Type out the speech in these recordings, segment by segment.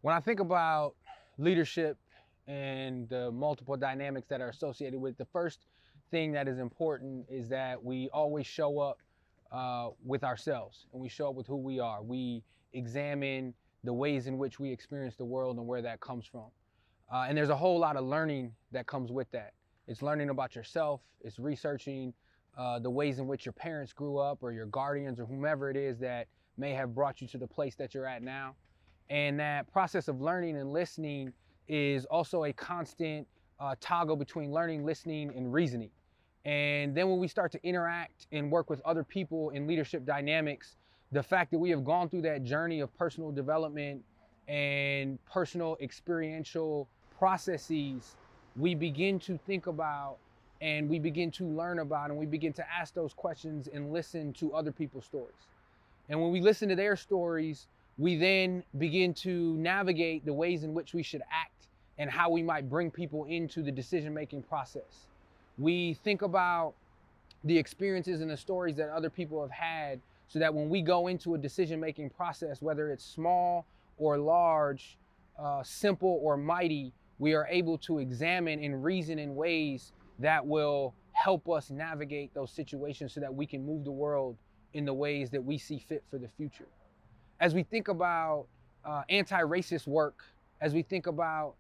When I think about leadership and the multiple dynamics that are associated with it, the first thing that is important is that we always show up with ourselves, and we show up with who we are. We examine the ways in which we experience the world and where that comes from. And there's a whole lot of learning that comes with that. It's learning about yourself, it's researching the ways in which your parents grew up, or your guardians, or whomever it is that may have brought you to the place that you're at now. And that process of learning and listening is also a constant toggle between learning, listening, and reasoning. And then when we start to interact and work with other people in leadership dynamics, the fact that we have gone through that journey of personal development and personal experiential processes, we begin to think about, and we begin to learn about, and we begin to ask those questions and listen to other people's stories. And when we listen to their stories, we then begin to navigate the ways in which we should act and how we might bring people into the decision-making process. We think about the experiences and the stories that other people have had, so that when we go into a decision-making process, whether it's small or large, simple or mighty, we are able to examine and reason in ways that will help us navigate those situations so that we can move the world in the ways that we see fit for the future. As we think about anti-racist work, as we think about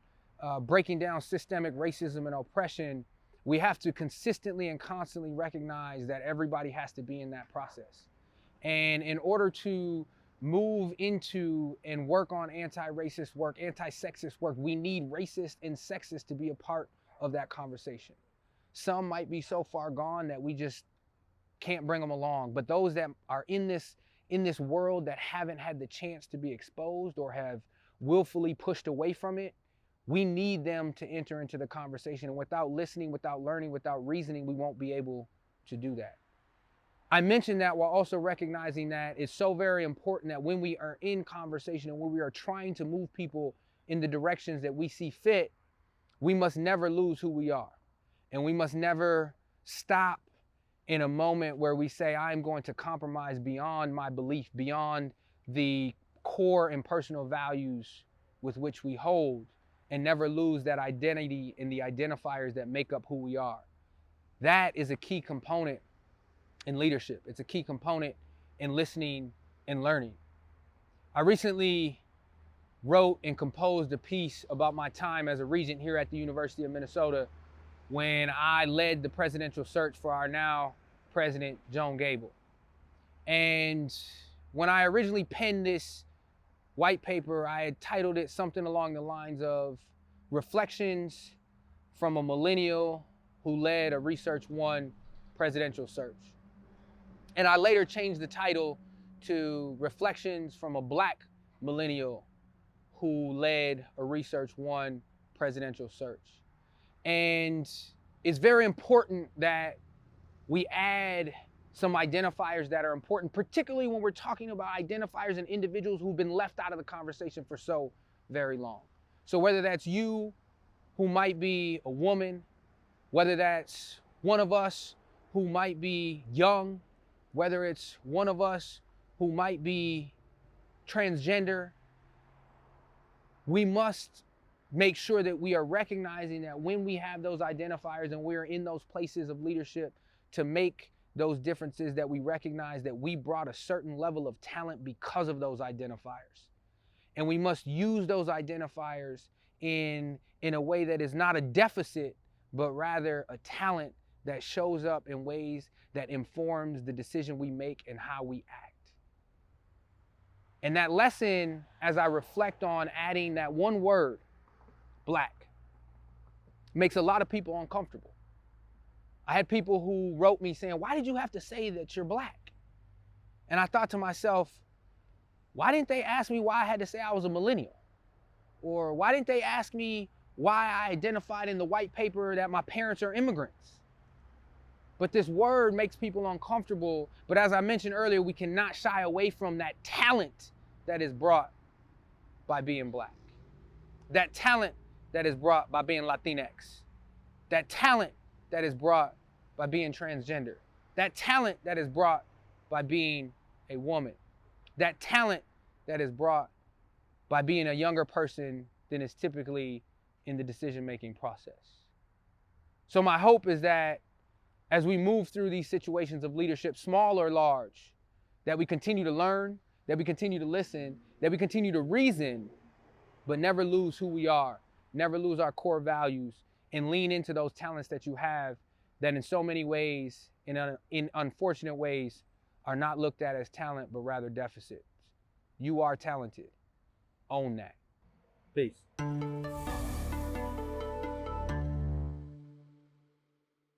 breaking down systemic racism and oppression, we have to consistently and constantly recognize that everybody has to be in that process. And in order to move into and work on anti-racist work, anti-sexist work, we need racist and sexist to be a part of that conversation. Some might be so far gone that we just can't bring them along, but those that are in this world that haven't had the chance to be exposed or have willfully pushed away from it, we need them to enter into the conversation. And without listening, without learning, without reasoning, we won't be able to do that. I mentioned that while also recognizing that it's so very important that when we are in conversation and when we are trying to move people in the directions that we see fit, we must never lose who we are. And we must never stop in a moment where we say, I'm going to compromise beyond my belief, beyond the core and personal values with which we hold, and never lose that identity and the identifiers that make up who we are. That is a key component in leadership. It's a key component in listening and learning. I recently wrote and composed a piece about my time as a regent here at the University of Minnesota when I led the presidential search for our now president, Joan Gable. And when I originally penned this white paper, I had titled it something along the lines of Reflections from a Millennial Who Led a Research One Presidential Search. And I later changed the title to Reflections from a Black Millennial Who Led a Research One Presidential Search. And it's very important that we add some identifiers that are important, particularly when we're talking about identifiers and individuals who've been left out of the conversation for so very long. So whether that's you, who might be a woman, whether that's one of us who might be young, whether it's one of us who might be transgender, we must make sure that we are recognizing that when we have those identifiers and we're in those places of leadership to make those differences, that we recognize that we brought a certain level of talent because of those identifiers. And we must use those identifiers in a way that is not a deficit, but rather a talent that shows up in ways that informs the decision we make and how we act. And that lesson, as I reflect on adding that one word, Black, makes a lot of people uncomfortable. I had people who wrote me saying, why did you have to say that you're Black? And I thought to myself, why didn't they ask me why I had to say I was a millennial? Or why didn't they ask me why I identified in the white paper that my parents are immigrants? But this word makes people uncomfortable. But as I mentioned earlier, we cannot shy away from that talent that is brought by being Black. That talent that is brought by being Latinx. That talent that is brought by being transgender. That talent that is brought by being a woman. That talent that is brought by being a younger person than is typically in the decision-making process. So my hope is that as we move through these situations of leadership, small or large, that we continue to learn, that we continue to listen, that we continue to reason, but never lose who we are, never lose our core values, and lean into those talents that you have that in so many ways, in unfortunate ways, are not looked at as talent, but rather deficits. You are talented. Own that. Peace.